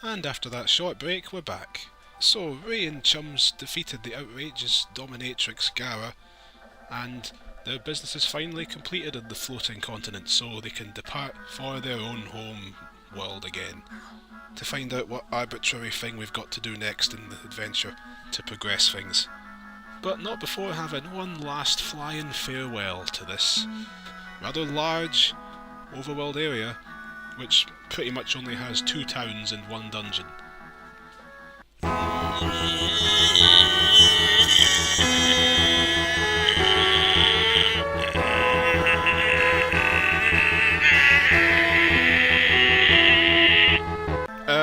And after that short break, we're back. So, Ray and Chums defeated the outrageous dominatrix Gara, and their business is finally completed on the floating continent, so they can depart for their own home world again, to find out what arbitrary thing we've got to do next in the adventure to progress things. But not before having one last flying farewell to this rather large overworld area, which pretty much only has 2 towns and 1 dungeon.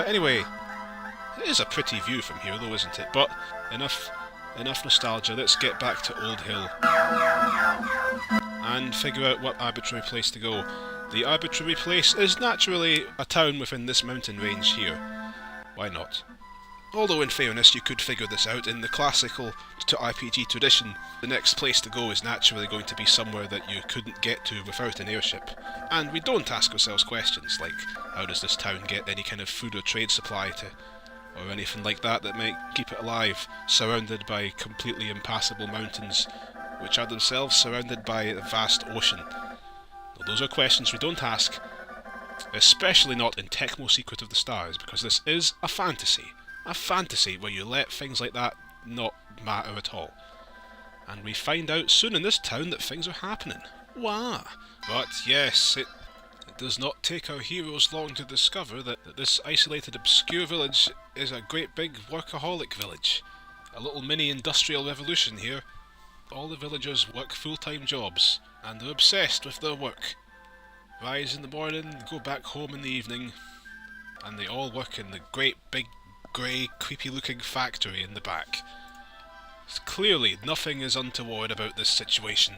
Anyway, it is a pretty view from here though, isn't it? But enough nostalgia, let's get back to Old Hill and figure out what arbitrary place to go. The arbitrary place is naturally a town within this mountain range here. Why not? Although in fairness you could figure this out in the classical RPG tradition, the next place to go is naturally going to be somewhere that you couldn't get to without an airship. And we don't ask ourselves questions like, how does this town get any kind of food or trade supply to, or anything like that might keep it alive, surrounded by completely impassable mountains, which are themselves surrounded by a vast ocean. Well, those are questions we don't ask, especially not in Tecmo Secret of the Stars, because this is a fantasy where you let things like that not matter at all. And we find out soon in this town that things are happening. Wah! But yes, it does not take our heroes long to discover that this isolated, obscure village is a great big workaholic village. A little mini industrial revolution here. All the villagers work full-time jobs, and they're obsessed with their work. Rise in the morning, go back home in the evening, and they all work in the great big grey, creepy-looking factory in the back. Clearly, nothing is untoward about this situation.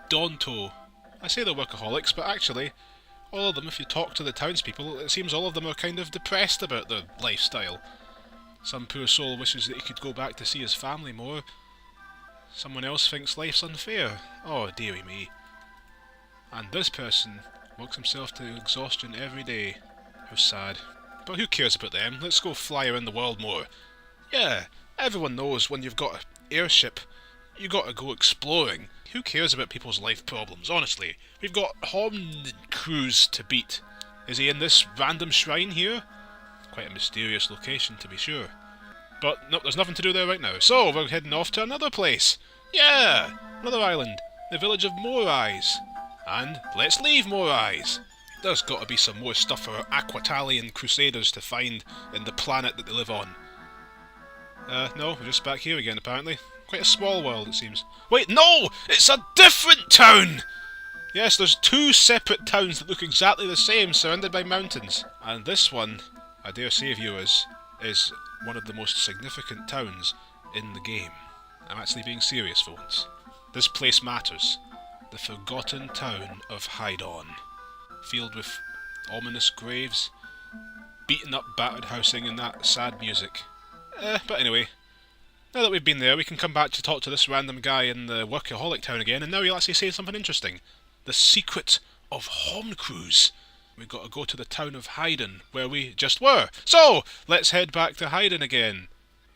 Daunto. I say they're workaholics, but actually, all of them, if you talk to the townspeople, it seems all of them are kind of depressed about their lifestyle. Some poor soul wishes that he could go back to see his family more. Someone else thinks life's unfair. Oh, dearie me. And this person works himself to exhaustion every day. How sad. But who cares about them? Let's go fly around the world more. Yeah, everyone knows when you've got an airship, you gotta go exploring. Who cares about people's life problems, honestly? We've got Homncruse to beat. Is he in this random shrine here? Quite a mysterious location, to be sure. But nope, there's nothing to do there right now. So, we're heading off to another place. Yeah! Another island. The village of Morais. And let's leave Morais. There's got to be some more stuff for our AQUTALLION crusaders to find in the planet that they live on. No, we're just back here again apparently. Quite a small world it seems. Wait, no! It's a different town! Yes, there's 2 separate towns that look exactly the same, surrounded by mountains. And this one, I dare say viewers, is one of the most significant towns in the game. I'm actually being serious for once. This place matters. The forgotten town of Hydon. Filled with ominous graves, beaten up battered housing and that sad music. But anyway, now that we've been there, we can come back to talk to this random guy in the workaholic town again, and now he'll actually say something interesting. The secret of Homncruse. We've got to go to the town of Hydon, where we just were. So, let's head back to Hydon again.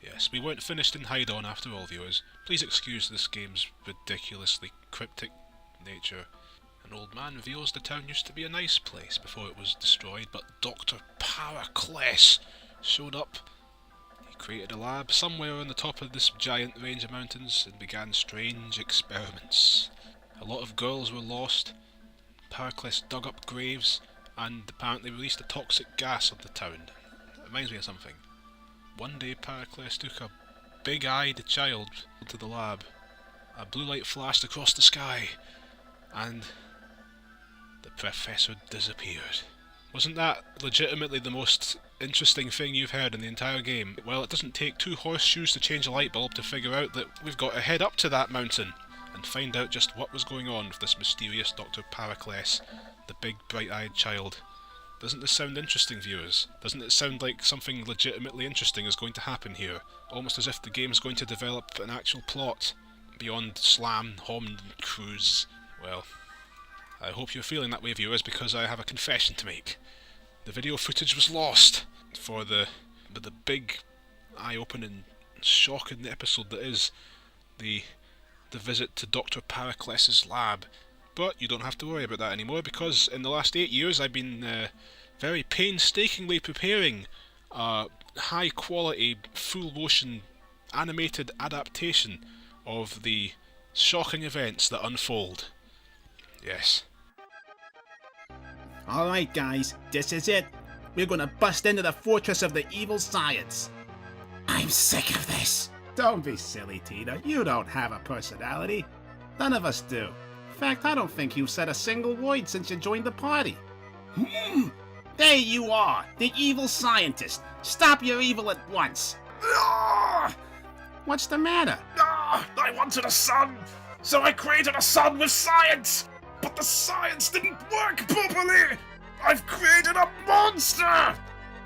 Yes, we weren't finished in Hydon after all, viewers. Please excuse this game's ridiculously cryptic nature. An old man reveals the town used to be a nice place before it was destroyed, but Dr. Paracles showed up. He created a lab somewhere on the top of this giant range of mountains and began strange experiments. A lot of girls were lost. Paracles dug up graves and apparently released a toxic gas on the town. It reminds me of something. One day Paracles took a big-eyed child to the lab. A blue light flashed across the sky, and the professor disappeared. Wasn't that legitimately the most interesting thing you've heard in the entire game? Well, it doesn't take 2 horseshoes to change a light bulb to figure out that we've got to head up to that mountain and find out just what was going on with this mysterious Dr. Paracles, the big bright-eyed child. Doesn't this sound interesting, viewers? Doesn't it sound like something legitimately interesting is going to happen here? Almost as if the game's going to develop an actual plot beyond Slam, Homncruse. Well, I hope you're feeling that way, viewers, because I have a confession to make. The video footage was lost. for the big, eye-opening, shocking episode that is the visit to Dr. Paracles's lab. But you don't have to worry about that anymore, because in the last 8 years I've been very painstakingly preparing a high-quality, full-motion animated adaptation of the shocking events that unfold. Yes. Alright guys, this is it. We're gonna bust into the fortress of the evil science. I'm sick of this. Don't be silly, Tina. You don't have a personality. None of us do. In fact, I don't think you've said a single word since you joined the party. There you are, the evil scientist. Stop your evil at once. What's the matter? I wanted a son, so I created a son with science! But the science didn't work properly! I've created a monster!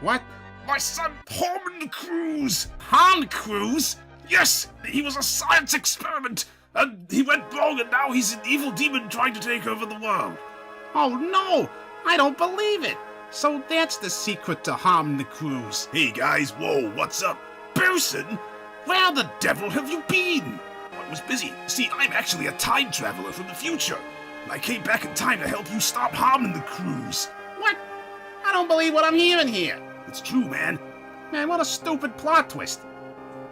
What? My son, Homncruse! Homncruse? Yes, he was a science experiment, and he went wrong, and now he's an evil demon trying to take over the world. Oh no! I don't believe it! So that's the secret to Homncruse. Hey guys, whoa, what's up? Person? Where the devil have you been? I was busy. See, I'm actually a time traveler from the future. And I came back in time to help you stop Homncruse. What? I don't believe what I'm hearing here. It's true, man. Man, what a stupid plot twist.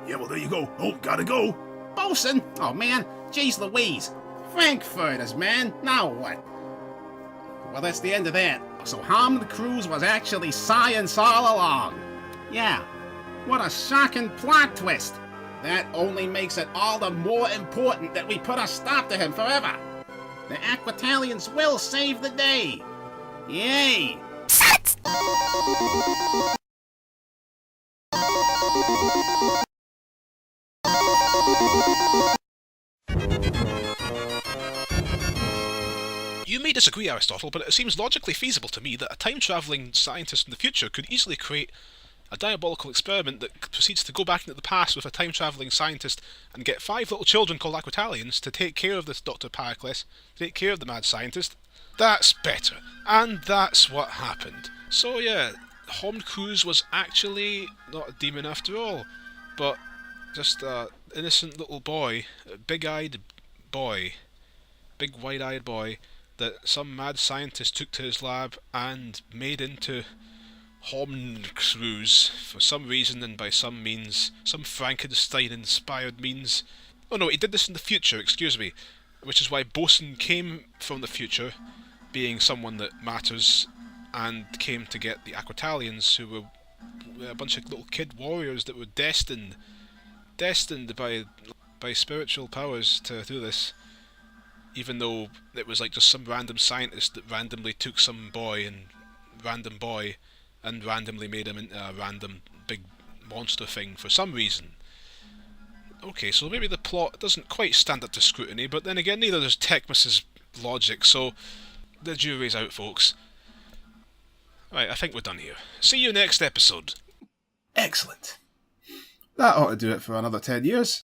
Yeah, well, there you go. Oh, gotta go. Bosun? Oh man, jeez Louise. Frankfurters, man. Now what? Well, that's the end of that. So Homncruse was actually science all along. Yeah. What a shocking plot twist. That only makes it all the more important that we put a stop to him forever. The AQUTALLIONS will save the day. Yay! You may disagree, Aristotle, but it seems logically feasible to me that a time-travelling scientist in the future could easily create a diabolical experiment that proceeds to go back into the past with a time-travelling scientist and get 5 little children called AQUATALLIONS to take care of this Dr. Paracles, to take care of the mad scientist. That's better. And that's what happened. So yeah, Homncruse was actually not a demon after all, but just an innocent little boy, a big-eyed boy, big wide-eyed boy, that some mad scientist took to his lab and made into Homncruse for some reason and by some means, some Frankenstein-inspired means. Oh no, he did this in the future, excuse me, which is why Bosun came from the future, being someone that matters, and came to get the AQUATALLIONS, who were a bunch of little kid warriors that were destined by spiritual powers to do this. Even though it was like just some random scientist that randomly took some random boy and randomly made him into a random big monster thing for some reason. Okay, so maybe the plot doesn't quite stand up to scrutiny, but then again neither does Tecmus's logic, so the jury's out, folks. Right, I think we're done here. See you next episode. Excellent. That ought to do it for another 10 years.